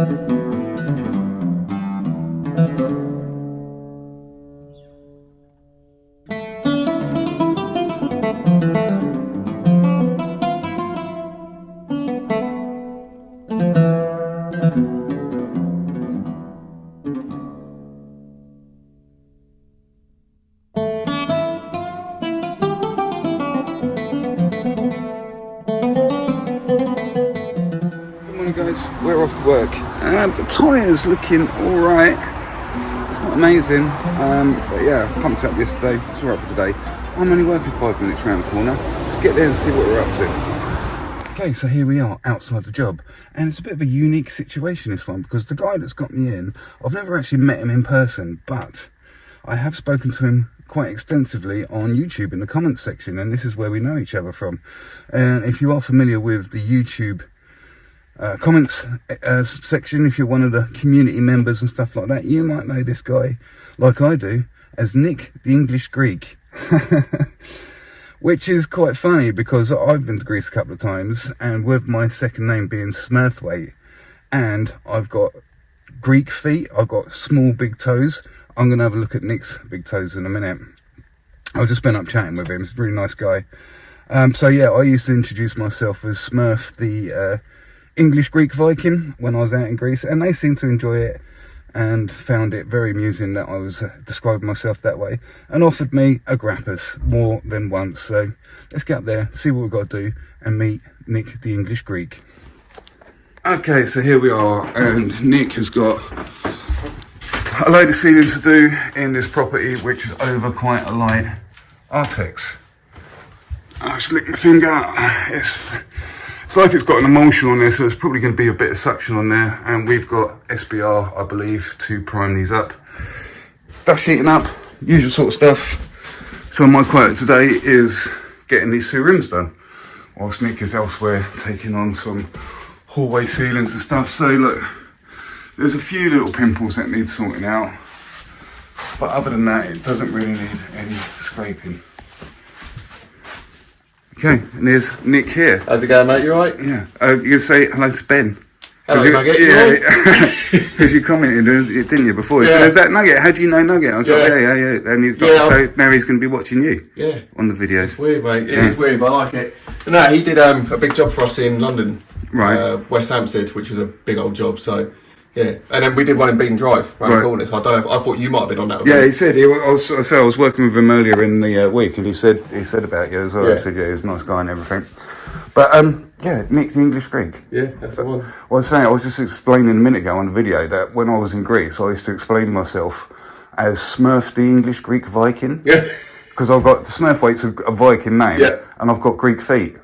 Guys, we're off to work and the tyre's looking alright. It's not amazing, but yeah, pumped up yesterday. It's alright for today. I'm only working 5 minutes around the corner. Let's get there and see what we're up to. Okay, so here we are outside the job, and it's a bit of a unique situation, this one, because the guy that's got me in, I've never actually met him in person, but I have spoken to him quite extensively on YouTube in the comments section, and this is where we know each other from. And if you are familiar with the YouTube comments section, if you're one of the community members and stuff like that, you might know this guy, like I do, as Nik the English Greek. Which is quite funny because I've been to Greece a couple of times, and with my second name being Smurthwaite, and I've got Greek feet, I've got small big toes. I'm going to have a look at Nik's big toes in a minute. I've just been up chatting with him. He's a really nice guy. So yeah, I used to introduce myself as Smurf the English Greek Viking when I was out in Greece, and they seemed to enjoy it and found it very amusing that I was describing myself that way, and offered me a grappers more than once. So let's get up there, see what we've got to do, and meet Nik the English Greek. Okay, so here we are, and Nik has got a load of sealing to do in this property, which is over quite a light artex. I just licked my finger. It's like it's got an emulsion on there, so there's probably going to be a bit of suction on there, and we've got SBR, I believe, to prime these up. Dust sheeting up, usual sort of stuff. So my quote today is getting these two rooms done, whilst Nik is elsewhere taking on some hallway ceilings and stuff. So look, there's a few little pimples that need sorting out, but other than that, it doesn't really need any scraping. Okay, and there's Nik here. How's it going, mate? You alright? Yeah. You can say hello to Ben. Hello, Nugget. Yeah, because you commented, didn't you, before? Yeah. So there's that Nugget. How do you know Nugget? I was like, yeah. And he's got, so now he's going to be watching you. Yeah. On the videos. It's weird, mate. It is weird, but I like it. But no, he did a big job for us in London. Right. West Hampstead, which was a big old job. So yeah, and then we did one in Beacon Drive around the corner. So I don't know. I thought you might have been on that. Yeah, he said. I was working with him earlier in the week, and he said about you as well. He said, yeah, he's a nice guy and everything. But yeah, Nik the English Greek. Yeah, that's the one. Well, I was just explaining a minute ago on the video that when I was in Greece, I used to explain myself as Smurf the English Greek Viking. Yeah. Because I've got Smurthwaite's a Viking name, and I've got Greek feet.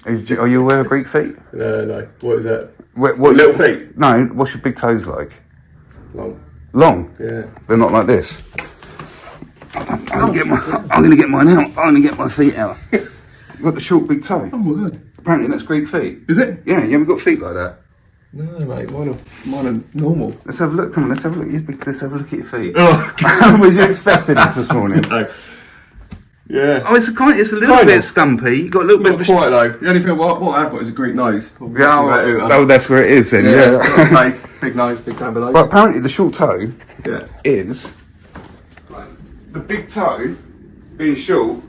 Are you aware of Greek feet? No. What is that? What little feet? No. What's your big toes like? Long. Yeah. They're not like this. I'm gonna get mine out. I'm gonna get my feet out. You've got the short big toe. Oh my god. Apparently that's Greek feet. Is it? Yeah. You haven't got feet like that. No, mate. Mine are normal. Let's have a look. Come on. Let's have a look. Let's have a look at your feet. Oh. Was you expecting this morning? No. Yeah. Oh, it's a little bit stumpy. You got a little bit of quite though. The only thing what I've got is a Greek nose. Oh, that's where it is then. Yeah. Big nose, big camber nose. But apparently the short toe is the big toe being short.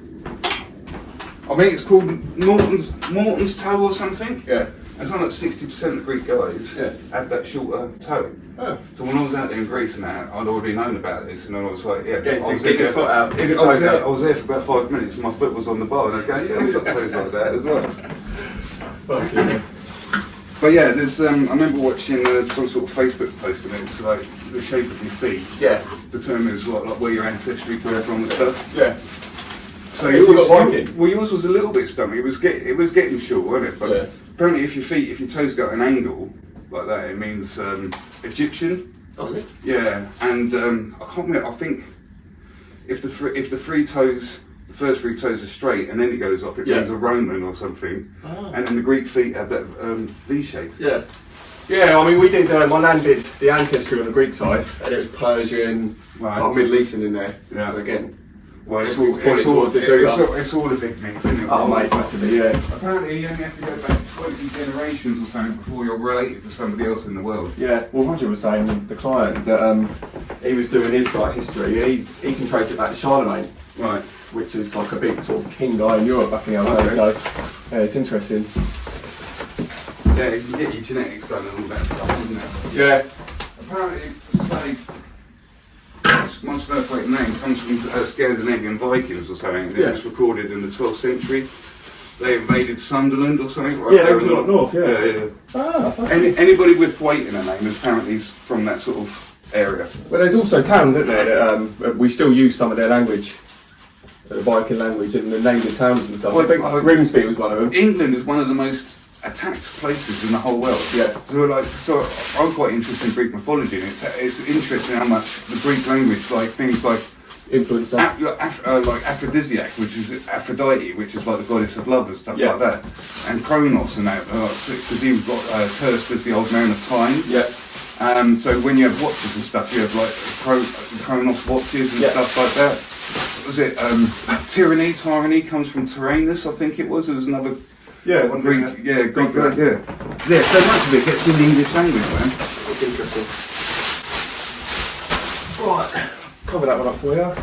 I think it's called Morton's toe or something. Yeah. It's not like 60% of Greek guys have that shorter toe. Oh. So when I was out there in Greece and that, I'd already known about this, and I was like, get your foot out. I was there for about 5 minutes, and my foot was on the bar, and I was going, yeah, we've got toes like that as well. But yeah, there's I remember watching some sort of Facebook post, and it's like the shape of your feet determines like where your ancestry came from and stuff. Yeah. So yours was a little bit stumpy. It was getting short, wasn't it? But apparently, if your toes got an angle like that, it means Egyptian. Oh, is it? Yeah, and I can't remember. I think if the first three toes are straight and then it goes off, it means a Roman or something. Oh. And then the Greek feet have that V shape. Yeah. Yeah, I mean, we did. My nan did the ancestry on the Greek side, and it was Persian, like Middle Eastern in there. Yeah. So again. Well, it's all a big mix, isn't it? Oh, mate, massively, yeah. Apparently, you only have to go back 20 generations or something before you're related to somebody else in the world. Yeah, well, Roger was saying, the client, that he was doing his site history, and he can trace it back to Charlemagne. Right. Which was like a big sort of king guy in Europe back in the old days, so yeah, it's interesting. Yeah, you can get your genetics done and all that stuff, isn't it? Yeah. Apparently, my Smurfweight name comes from Scandinavian Vikings or something, and it was recorded in the 12th century. They invaded Sunderland or something. Right, yeah, they were up north, yeah. Ah, anybody with weight in their name apparently is from that sort of area. Well, there's also towns, isn't there, that we still use some of their language, the Viking language, and the names of towns and stuff. Well, I think Grimsby was one of them. England is one of the most attacked places in the whole world. Yeah. So I'm quite interested in Greek mythology, and it's interesting how much the Greek language, like things like influence like aphrodisiac, which is Aphrodite, which is like the goddess of love and stuff like that, and Kronos and that, because he got cursed as the old man of time. Yeah. So when you have watches and stuff, you have like Kronos watches and stuff like that. Was it tyranny comes from Tyrannus, I think it was. There was another Greek, Greek word, yeah. So much of it gets in the English language, man. It's interesting. Right, cover that one up for you. Right,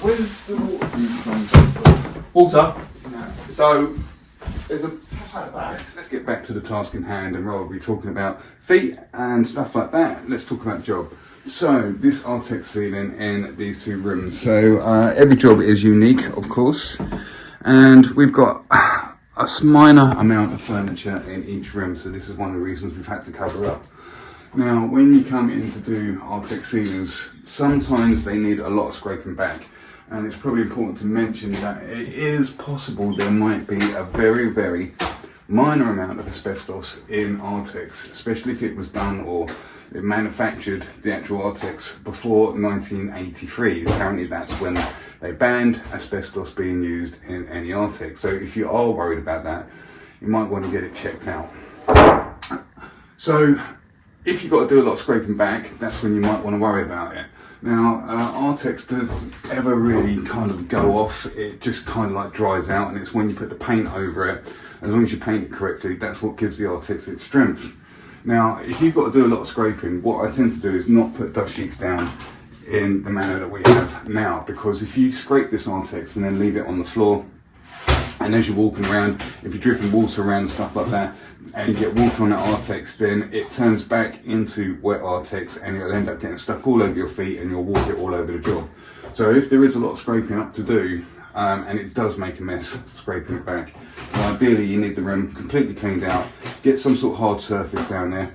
where's the water from? Water. No. So there's a tap at the back. Let's get back to the task in hand, and rather than talking about feet and stuff like that, let's talk about job. So this artex ceiling in these two rooms. So every job is unique, of course, and we've got a minor amount of furniture in each room. So this is one of the reasons we've had to cover up. Now, when you come in to do artex ceilings, sometimes they need a lot of scraping back, and it's probably important to mention that it is possible there might be a very, very minor amount of asbestos in artex, especially if it was done or it manufactured the actual artex before 1983. Apparently that's when they banned asbestos being used in any artex. So if you are worried about that, you might want to get it checked out. So if you've got to do a lot of scraping back, that's when you might want to worry about it. Now, artex doesn't ever really kind of go off. It just kind of like dries out, and it's when you put the paint over it, as long as you paint it correctly, that's what gives the artex its strength. Now, if you've got to do a lot of scraping, what I tend to do is not put dust sheets down in the manner that we have now, because if you scrape this artex and then leave it on the floor, and as you're walking around, if you're dripping water around and stuff like that, and you get water on that artex, then it turns back into wet artex, and it'll end up getting stuck all over your feet, and you'll walk it all over the job. So if there is a lot of scraping up to do, and it does make a mess scraping it back, well, ideally you need the room completely cleaned out, get some sort of hard surface down there,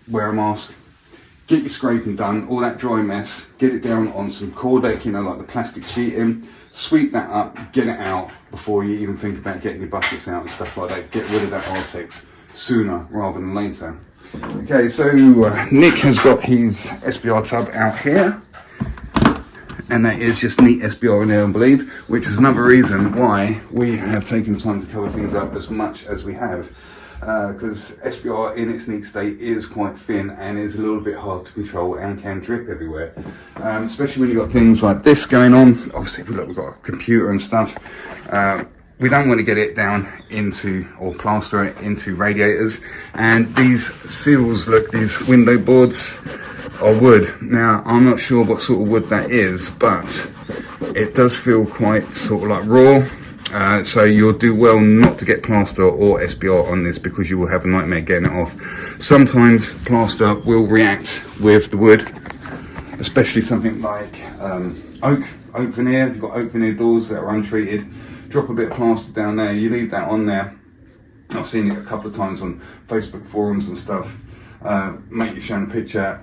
wear a mask, get your scraping done, all that dry mess, get it down on some Cordec, like the plastic sheeting, sweep that up, get it out before you even think about getting your buckets out and stuff like that. Get rid of that artex sooner rather than later. Okay, so Nick has got his SBR tub out here, and that is just neat SBR in there, I believe, which is another reason why we have taken the time to cover things up as much as we have, because SBR in its neat state is quite thin and is a little bit hard to control and can drip everywhere, especially when you've got things like this going on. Obviously, look, we've got a computer and stuff. We don't want to get it down into, or plaster it into radiators, and these seals, look, these window boards are wood. Now, I'm not sure what sort of wood that is, but it does feel quite sort of like raw. So you'll do well not to get plaster or SBR on this, because you will have a nightmare getting it off. Sometimes plaster will react with the wood, especially something like oak veneer. If you've got oak veneer doors that are untreated, drop a bit of plaster down there, you leave that on there. I've seen it a couple of times on Facebook forums and stuff. Mate is showing a picture,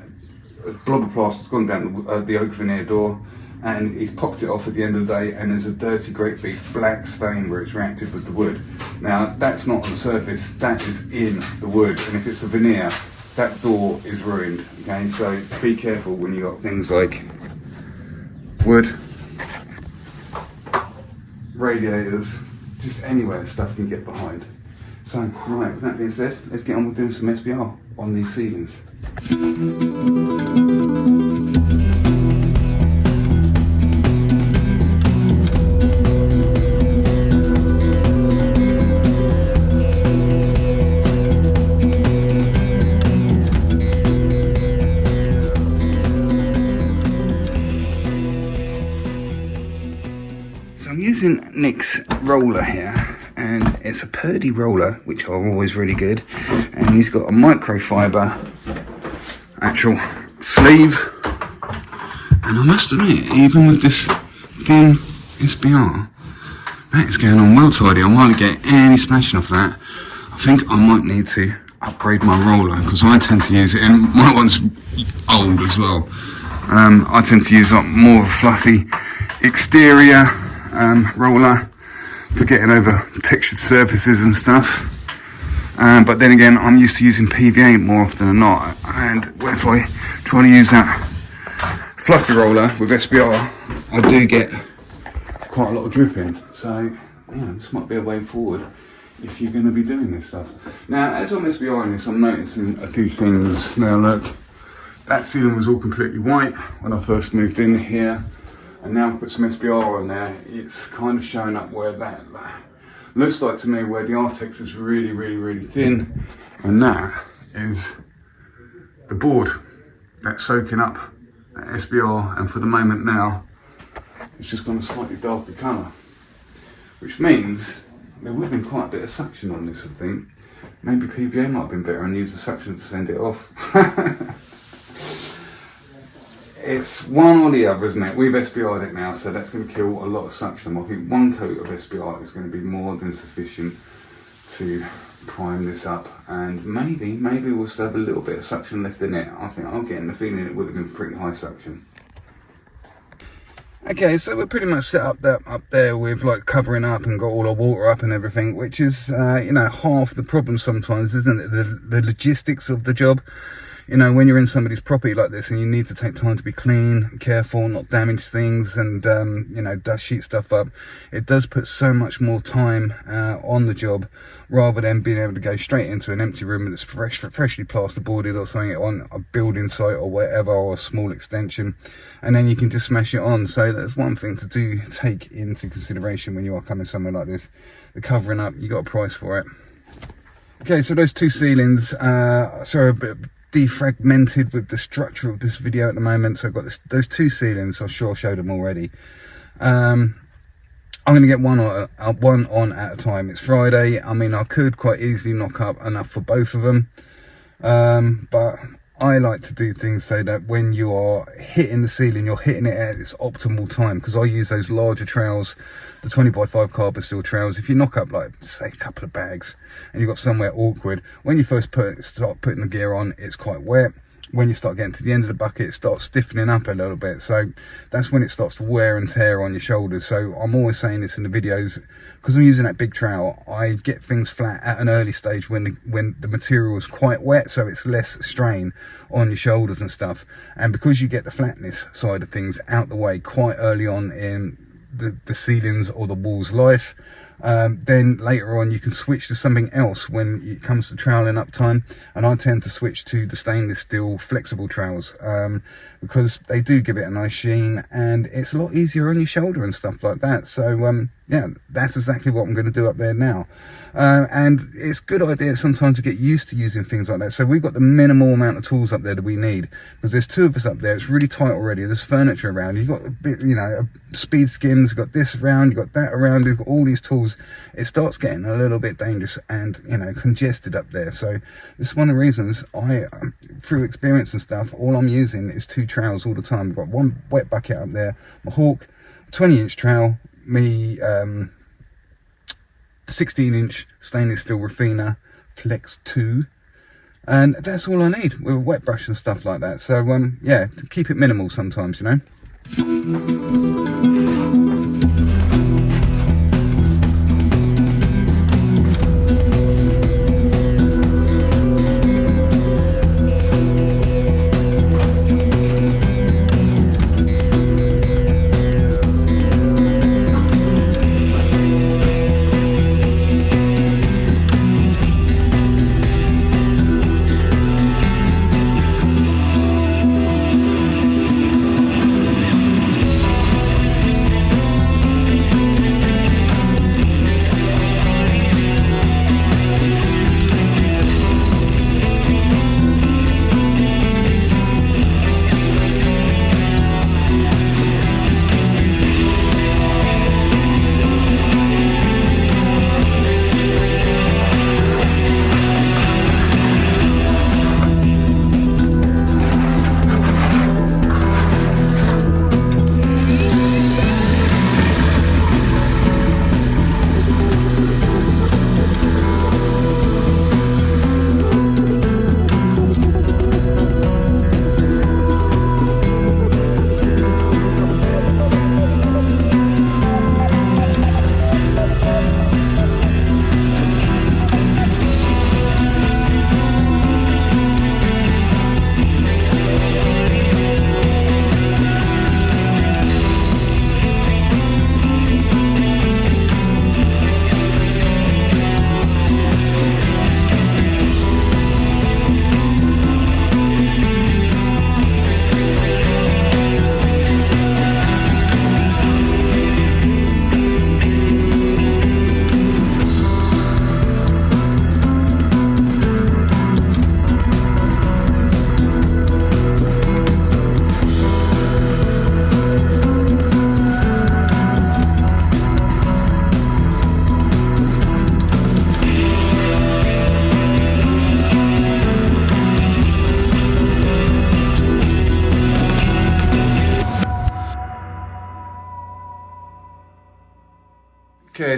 a blob of plaster's gone down the oak veneer door, and he's popped it off at the end of the day, and there's a dirty, great big black stain where it's reacted with the wood. Now, that's not on the surface, that is in the wood, and if it's a veneer, that door is ruined, okay? So be careful when you got things like wood, radiators, just anywhere stuff can get behind. So, right, with that being said, let's get on with doing some SBR on these ceilings. using Nik's roller here, and it's a Purdy roller, which are always really good, and he's got a microfiber actual sleeve, and I must admit, even with this thin SBR, that is going on well tidy. I won't get any smashing off that. I think I might need to upgrade my roller, because I tend to use it, and my one's old as well. I tend to use more of a fluffy exterior roller for getting over textured surfaces and stuff. But then again, I'm used to using PVA more often than not, and if I try to use that fluffy roller with SBR, I do get quite a lot of dripping. So yeah, this might be a way forward if you're going to be doing this stuff. Now, as I'm SBRing this, I'm noticing a few things. Now look, that ceiling was all completely white when I first moved in here, and now I've put some SBR on there. It's kind of showing up where that looks like to me, where the artex is really thin, and that is the board that's soaking up that SBR, and for the moment now it's just gone a slightly darker colour, which means there would have been quite a bit of suction on this. I think maybe PVA might have been better and use the suction to send it off. It's one or the other, isn't it? We've SBR'd it now, so that's going to kill a lot of suction. I think one coat of SBR is going to be more than sufficient to prime this up, and maybe we'll still have a little bit of suction left in it. I think I'm getting the feeling it would have been pretty high suction. Okay, so we're pretty much set up there with like covering up and got all our water up and everything, which is you know, half the problem sometimes, isn't it? The logistics of the job. You know, when you're in somebody's property like this and you need to take time to be clean, careful, not damage things, and you know, dust sheet stuff up, it does put so much more time on the job, rather than being able to go straight into an empty room that's freshly plasterboarded or something on a building site or whatever, or a small extension, and then you can just smash it on. So that's one thing to take into consideration when you are coming somewhere like this. The covering up, you got a price for it. Okay, so those two ceilings, sorry, a bit defragmented with the structure of this video at the moment. So I've got those two ceilings. I'm sure I showed them already. I'm going to get one on at a time. It's Friday. I mean, I could quite easily knock up enough for both of them, but I like to do things so that when you are hitting the ceiling, you're hitting it at its optimal time, because I use those larger trowels, the 20x5 carbon steel trowels. If you knock up, like, say, a couple of bags and you've got somewhere awkward, when you first start putting the gear on, it's quite wet. When you start getting to the end of the bucket, it starts stiffening up a little bit, so that's when it starts to wear and tear on your shoulders. So I'm always saying this in the videos, because I'm using that big trowel, I get things flat at an early stage when the material is quite wet, so it's less strain on your shoulders and stuff. And because you get the flatness side of things out the way quite early on in the ceilings or the wall's life, then later on you can switch to something else when it comes to troweling up time. And I tend to switch to the stainless steel flexible trowels, because they do give it a nice sheen, and it's a lot easier on your shoulder and stuff like that. So yeah, that's exactly what I'm going to do up there now. And it's a good idea sometimes to get used to using things like that. So we've got the minimal amount of tools up there that we need, because there's two of us up there. It's really tight already. There's furniture around. You've got a bit, you know, speed skims, you've got this around, you've got that around, you've got all these tools. It starts getting a little bit dangerous and, you know, congested up there. So this is one of the reasons I, through experience and stuff, all I'm using is two trowels all the time. I've got one wet bucket up there, my Hawk 20-inch trowel, me 16-inch stainless steel Rafina Flex 2, and that's all I need with a wet brush and stuff like that. So yeah, keep it minimal sometimes, you know.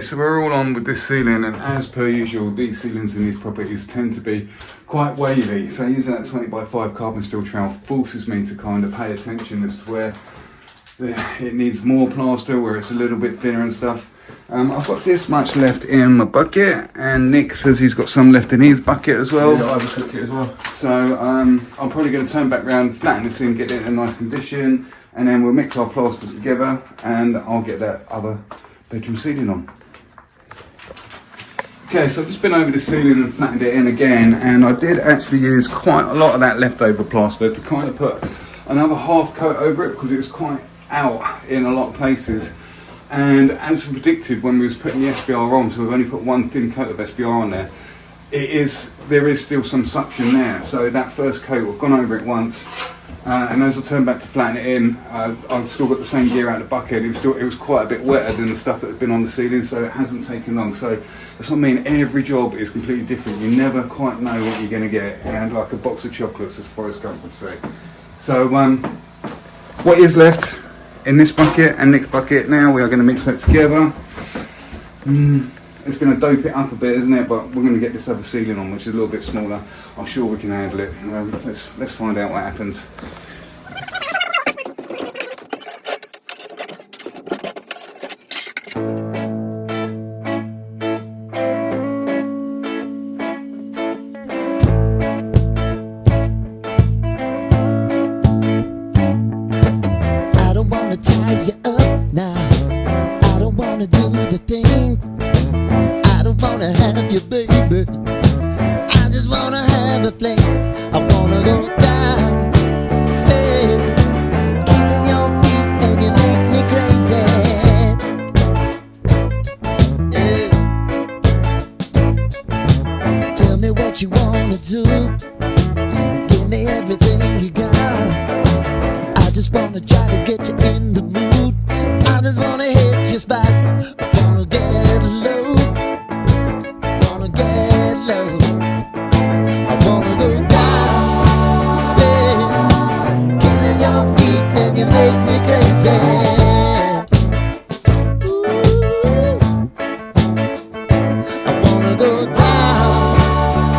Okay, so we're all on with this ceiling, and as per usual, these ceilings in these properties tend to be quite wavy. So using that 20 by 5 carbon steel trowel forces me to kind of pay attention as to where it needs more plaster, where it's a little bit thinner and stuff. I've got this much left in my bucket, and Nick says he's got some left in his bucket as well. Yeah, I've cooked it as well. So I'm probably going to turn back around, flatten this in, get it in a nice condition, and then we'll mix our plasters together, and I'll get that other bedroom ceiling on. Okay, so I've just been over the ceiling and flattened it in again, and I did actually use quite a lot of that leftover plaster to kind of put another half coat over it, because it was quite out in a lot of places. And as predicted when we was putting the SBR on, so we've only put one thin coat of SBR on there, there is still some suction there. So that first coat, we've gone over it once, and as I turned back to flatten it in, I've still got the same gear out of the bucket. It was quite a bit wetter than the stuff that had been on the ceiling, so it hasn't taken long. So that's what I mean, every job is completely different. You never quite know what you're going to get, and like a box of chocolates, as Forrest Gump would say. So what is left in this bucket and Nick's bucket now, we are going to mix that together. It's going to dope it up a bit, isn't it? But we're going to get this other ceiling on, which is a little bit smaller. I'm sure we can handle it. Let's find out what happens. Tie you up now. I don't wanna do the thing. I don't wanna have you, baby. I just wanna have a fling. I wanna go down, stay, kissing your feet, and you make me crazy. Yeah. Tell me what you wanna do. Give me everything you got. I just wanna try to get you in the mood. I just wanna hit your spot. I wanna get low. Wanna get low. I wanna go down, stay, kissing your feet, and you make me crazy. Ooh. I wanna go down,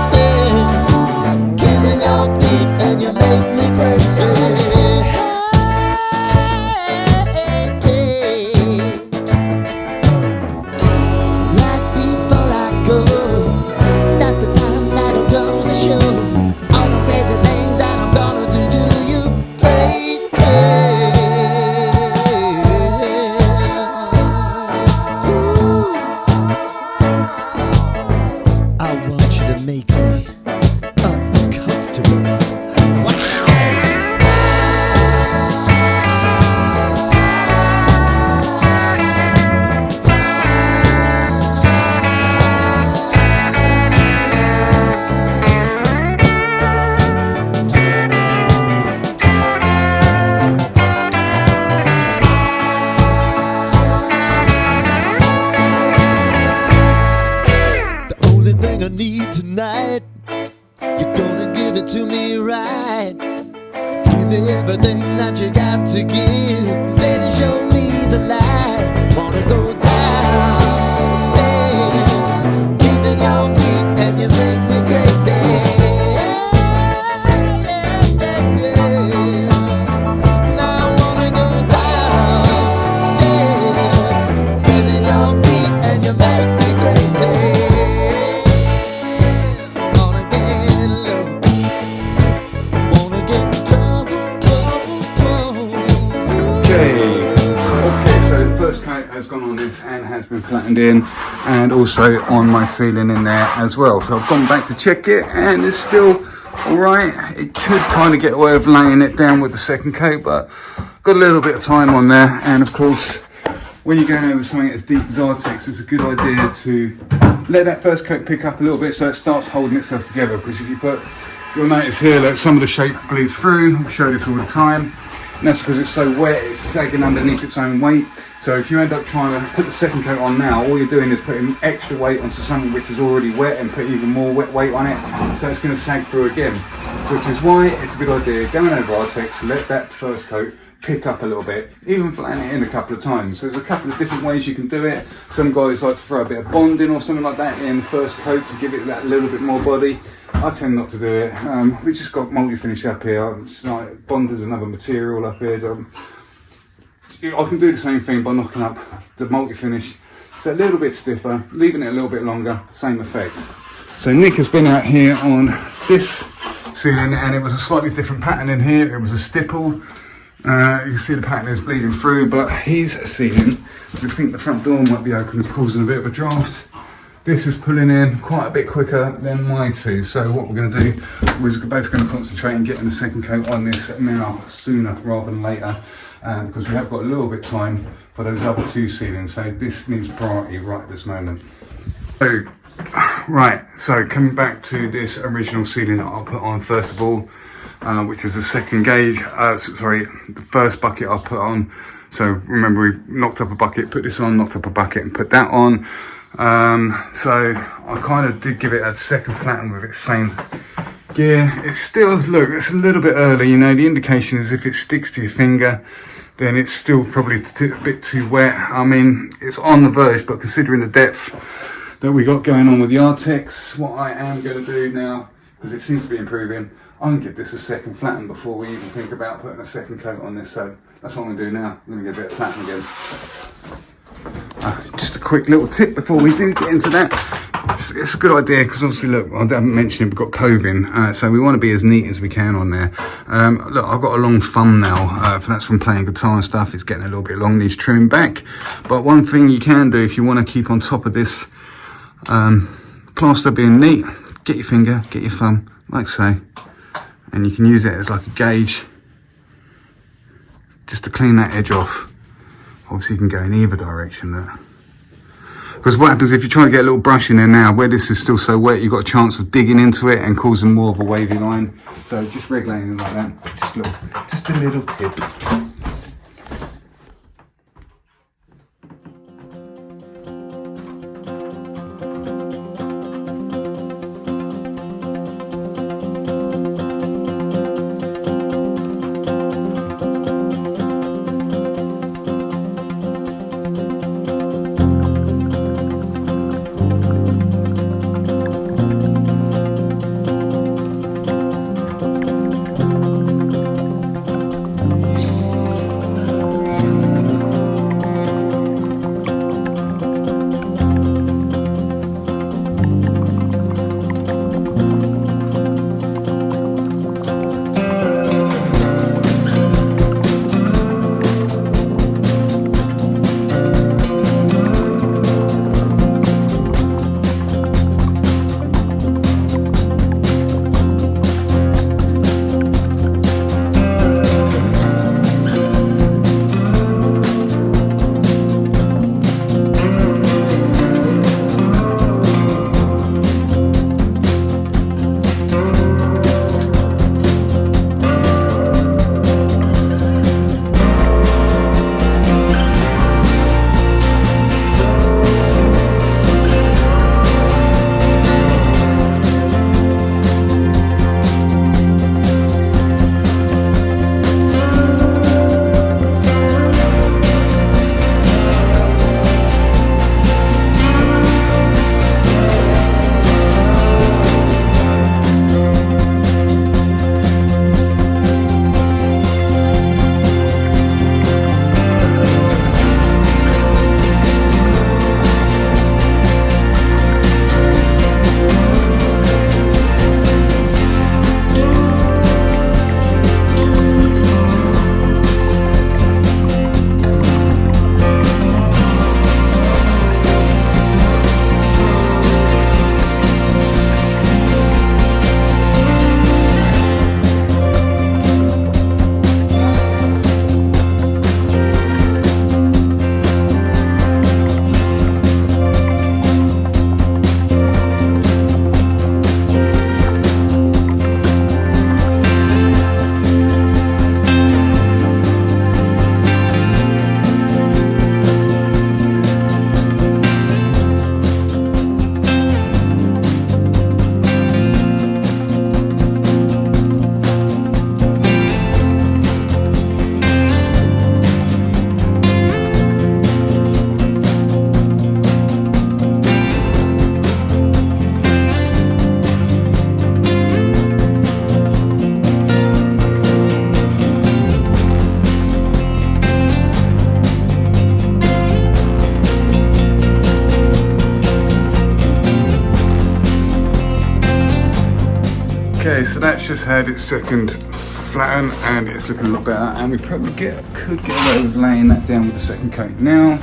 stay, kissing your feet, and you make me crazy. I need tonight, you're gonna give it to me right. Give me everything that you got to give. Baby, show me the light. Wanna go down, stay, kissing your feet, and you make me crazy. Now I wanna go downstairs, kissing your feet, and you make me crazy. Okay, so the first coat has gone on this and has been flattened in, and also on my ceiling in there as well. So I've gone back to check it, and it's still alright. It could kind of get away with laying it down with the second coat, but got a little bit of time on there. And of course, when you're going over something as deep as artex, it's a good idea to let that first coat pick up a little bit so it starts holding itself together, because if you put, you'll notice here that some of the shape bleeds through. I show this all the time. And that's because it's so wet, it's sagging underneath its own weight. So if you end up trying to put the second coat on now, all you're doing is putting extra weight onto something which is already wet and putting even more wet weight on it. So it's going to sag through again. Which is why it's a good idea, going over artex, let that first coat pick up a little bit, even flatten it in a couple of times. There's a couple of different ways you can do it. Some guys like to throw a bit of bonding or something like that in the first coat to give it that little bit more body. I tend not to do it. We just got multi-finish up here. It's like Bonder's another material up here. I can do the same thing by knocking up the multi-finish. It's a little bit stiffer, leaving it a little bit longer, same effect. So Nick has been out here on this ceiling, and it was a slightly different pattern in here. It was a stipple. You can see the pattern is bleeding through, but his ceiling, we think the front door might be open, causing a bit of a draft. This is pulling in quite a bit quicker than my two. So what we're going to do is we're both going to concentrate on getting the second coat on this now, sooner rather than later, because we have got a little bit of time for those other two ceilings. So this needs priority right at this moment. So, right, so coming back to this original ceiling that I'll put on first of all, which is the second gauge, the first bucket I'll put on. So remember, we knocked up a bucket, put this on, knocked up a bucket and put that on. So I kind of did give it a second flatten with its same gear. It's still, look, it's a little bit early, you know, the indication is if it sticks to your finger, then it's still probably a bit too wet. I mean, it's on the verge, but considering the depth that we got going on with the artex, what I am going to do now, because it seems to be improving, I'm going to give this a second flatten before we even think about putting a second coat on this. So that's what I'm going to do now. I'm going to give it a flatten again. Just a quick little tip before we do get into that. It's a good idea because obviously, look, I haven't mentioned we've got coving, so we want to be as neat as we can on there. Look, I've got a long thumbnail, that's from playing guitar and stuff. It's getting a little bit long, needs trimming back. But one thing you can do if you want to keep on top of this plaster being neat, get your finger, get your thumb, like so, and you can use it as like a gauge just to clean that edge off. Obviously you can go in either direction there. Because what happens if you're trying to get a little brush in there now, where this is still so wet, you've got a chance of digging into it and causing more of a wavy line. So just regulating it like that, just a little tip. Okay, so that's just had its second flatten and it's looking a lot better, and we probably could get away with laying that down with the second coat now.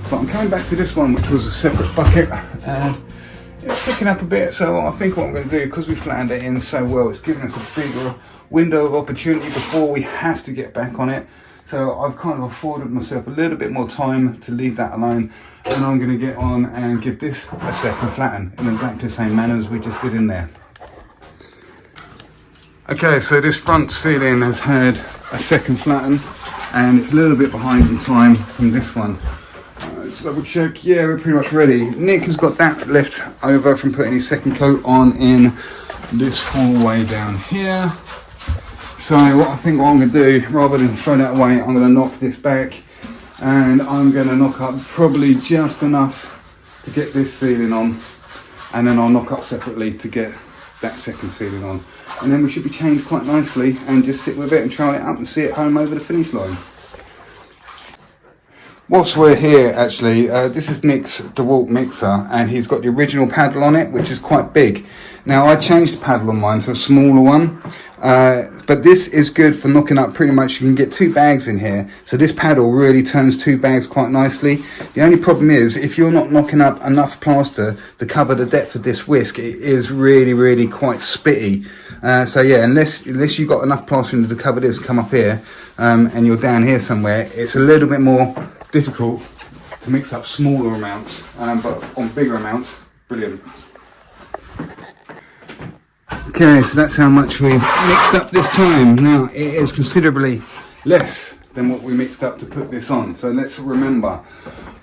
But I'm coming back to this one, which was a separate bucket, and it's picking up a bit. So I think what I'm going to do, because we flattened it in so well, it's giving us a bigger window of opportunity before we have to get back on it. So I've kind of afforded myself a little bit more time to leave that alone, and I'm going to get on and give this a second flatten in exactly the same manner as we just did in there. Okay, so this front ceiling has had a second flatten, and it's a little bit behind in time from this one. Just double check, yeah, we're pretty much ready. Nick has got that left over from putting his second coat on in this hallway down here. So what I'm going to do, rather than throw that away, I'm going to knock this back, and I'm going to knock up probably just enough to get this ceiling on, and then I'll knock up separately to get that second ceiling on. And then we should be chained quite nicely and just sit with it and try it up and see it home over the finish line. Whilst we're here, actually, this is Nick's DeWalt mixer, and he's got the original paddle on it, which is quite big. Now, I changed the paddle on mine to a smaller one, but this is good for knocking up pretty much. You can get 2 bags in here, so this paddle really turns 2 bags quite nicely. The only problem is, if you're not knocking up enough plaster to cover the depth of this whisk, it is really quite spitty. So yeah, unless you've got enough plastering to cover this, come up here, and you're down here somewhere, it's a little bit more difficult to mix up smaller amounts, but on bigger amounts, brilliant. Okay, so that's how much we've mixed up this time. Now, it is considerably less than what we mixed up to put this on. So let's remember,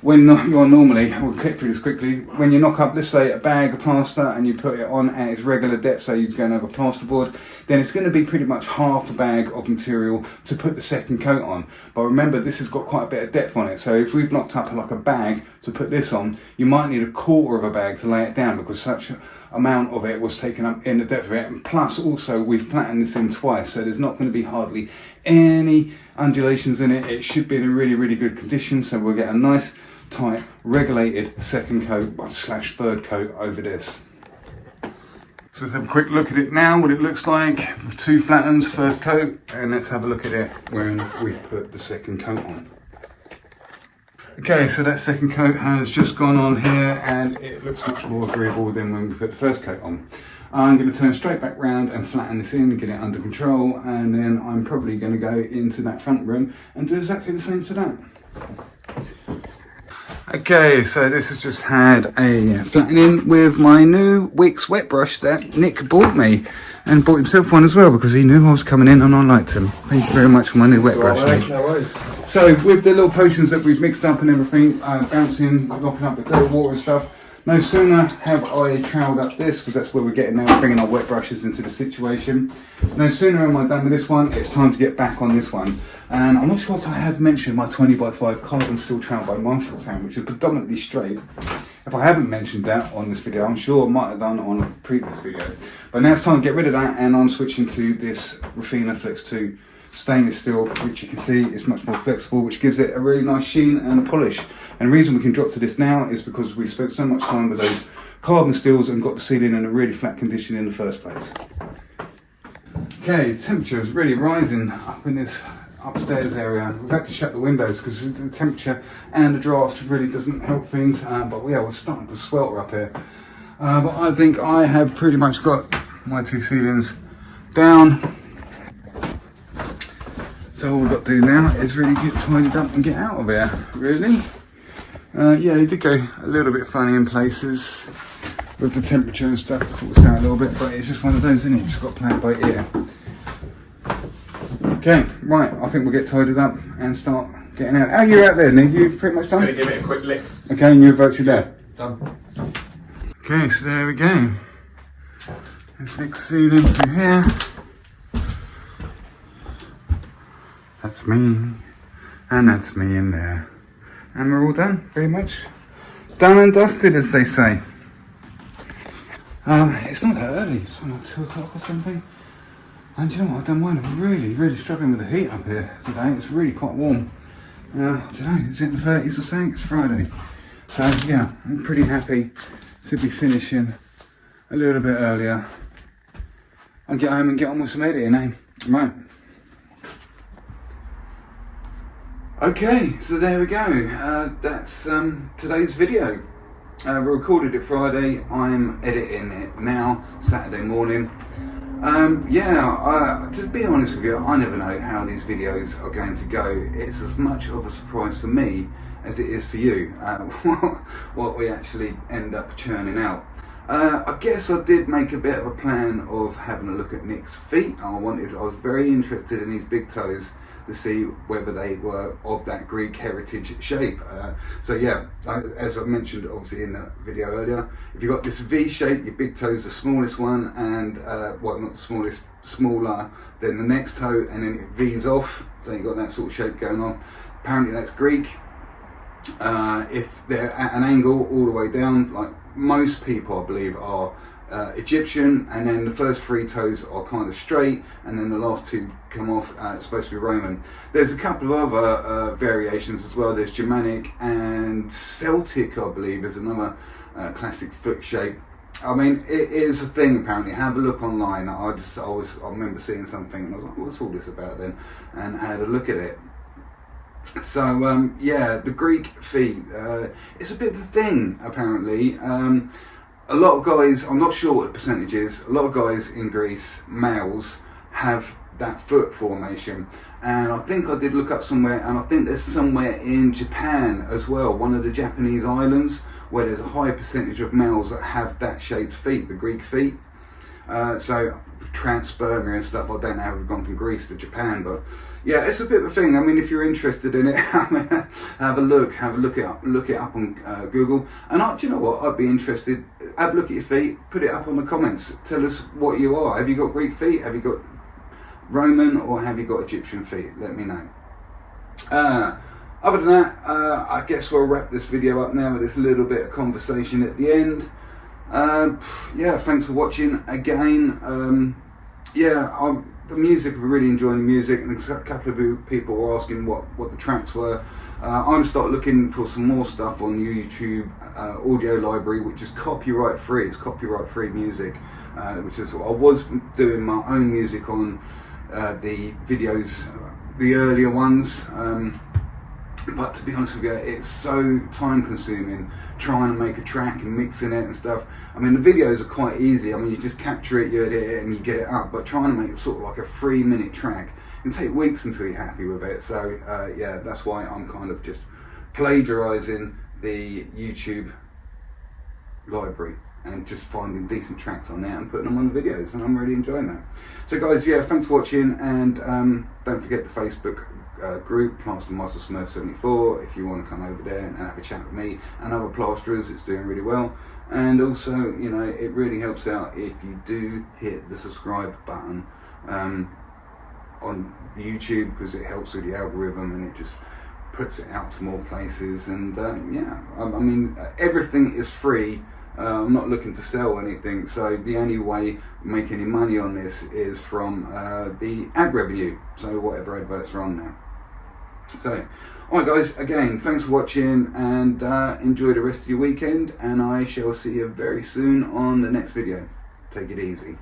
when you're normally, we'll get through this quickly, when you knock up, let's say, a bag of plaster and you put it on at its regular depth, so you're going over plasterboard, then it's going to be pretty much half a bag of material to put the second coat on. But remember, this has got quite a bit of depth on it, so if we've knocked up like a bag to put this on, you might need a quarter of a bag to lay it down, because such amount of it was taken up in the depth of it. And plus also we've flattened this in twice, so there's not going to be hardly any undulations in it. It should be in a really good condition, so we'll get a nice tight regulated second coat / third coat over this. So let's have a quick look at it now, what it looks like with 2 flattens, first coat, and let's have a look at it when we've put the second coat on. Okay, so that second coat has just gone on here, and it looks much more agreeable than when we put the first coat on. I'm going to turn straight back round and flatten this in, get it under control, and then I'm probably going to go into that front room and do exactly the same to that. Okay, so this has just had a flattening with my new Wix wet brush that Nick bought me, and bought himself one as well because he knew I was coming in and I liked him. Thank you very much for my new wet brush, Nick. No worries. So with the little potions that we've mixed up and everything, bouncing, knocking up the dirt, water and stuff, no sooner have I troweled up this, because that's where we're getting now, bringing our wet brushes into the situation. No sooner am I done with this one, it's time to get back on this one. And I'm not sure if I have mentioned my 20x5 carbon steel trowel by Marshalltown, which is predominantly straight. If I haven't mentioned that on this video, I'm sure I might have done on a previous video. But now it's time to get rid of that, and I'm switching to this Rafina Flex 2 stainless steel, which you can see is much more flexible, which gives it a really nice sheen and a polish. And the reason we can drop to this now is because we spent so much time with those carbon steels and got the ceiling in a really flat condition in the first place. Okay, the temperature is really rising up in this upstairs area. We've had to shut the windows because the temperature and the draft really doesn't help things, but yeah, we're starting to swelter up here. But I think I have pretty much got my 2 ceilings down. So all we've got to do now is really get tidied up and get out of here, really. Yeah, they did go a little bit funny in places with the temperature and stuff, caught us out a little bit, but it's just one of those, isn't it? You just got to play it by ear. Okay, right, I think we'll get tidied up and start getting out. How are you out there, Nick? You pretty much done? Just going to give it a quick lick. Okay, and you're virtually there? Done. Okay, so there we go. This next ceiling through here. That's me, and that's me in there. And we're all done, pretty much. Done and dusted, as they say. It's not that early, it's like 2 o'clock or something. And you know what, I don't mind, I'm really struggling with the heat up here today. It's really quite warm. Today, is it in the 30s or something? It's Friday. So yeah, I'm pretty happy to be finishing a little bit earlier. and get home and get on with some editing, eh? Right. Okay, so there we go. That's today's video. We recorded it Friday. I'm editing it now, Saturday morning. To be honest with you, I never know how these videos are going to go. It's as much of a surprise for me as it is for you, what we actually end up churning out. I guess I did make a bit of a plan of having a look at Nik's feet. I was very interested in his big toes to see whether they were of that Greek heritage shape. As I mentioned obviously in the video earlier, if you've got this V shape, your big toe is the smallest one, and not the smallest, smaller than the next toe, and then it V's off, so you've got that sort of shape going on. Apparently that's Greek. If they're at an angle all the way down, like most people I believe are Egyptian, and then the first 3 toes are kind of straight, and then the last 2 come off. It's supposed to be Roman. There's a couple of other variations as well. There's Germanic and Celtic, I believe, is another classic foot shape. I mean, it is a thing apparently. Have a look online. I remember seeing something and I was like, what's all this about then? And I had a look at it. So the Greek feet, it's a bit of a thing apparently. A lot of guys, I'm not sure what the percentage is, a lot of guys in Greece, males, have that foot formation. And I think I did look up somewhere, and I think there's somewhere in Japan as well, one of the Japanese islands, where there's a high percentage of males that have that shaped feet, the Greek feet. So transpermia and stuff, I don't know how we've gone from Greece to Japan, but yeah, it's a bit of a thing. I mean, if you're interested in it, have a look it up on Google. And do you know what? I'd be interested. Have a look at your feet. Put it up on the comments. Tell us what you are. Have you got Greek feet? Have you got Roman, or have you got Egyptian feet? Let me know. Other than that, I guess we'll wrap this video up now with this little bit of conversation at the end. Thanks for watching again. The music, I'm really enjoying the music, and a couple of people were asking what the tracks were. I'm going to start looking for some more stuff on YouTube audio library, which is copyright free. It's copyright free music, which is I was doing my own music on the videos, the earlier ones. But to be honest with you, it's so time consuming trying to make a track and mixing it and stuff. I mean, the videos are quite easy. I mean, you just capture it, you edit it, and you get it up. But trying to make it sort of like a 3-minute track can take weeks until you're happy with it. So that's why I'm kind of just plagiarising the YouTube library and just finding decent tracks on there and putting them on the videos, and I'm really enjoying that. So guys, thanks for watching, and don't forget the Facebook group, Plaster Master Smurf 74, if you want to come over there and have a chat with me and other plasterers. It's doing really well. And also, it really helps out if you do hit the subscribe button on YouTube, because it helps with the algorithm and it just puts it out to more places. And I mean, everything is free. I'm not looking to sell anything, so the only way we make any money on this is from the ad revenue, so whatever adverts are on there. So, alright guys, again, thanks for watching, and enjoy the rest of your weekend, and I shall see you very soon on the next video. Take it easy.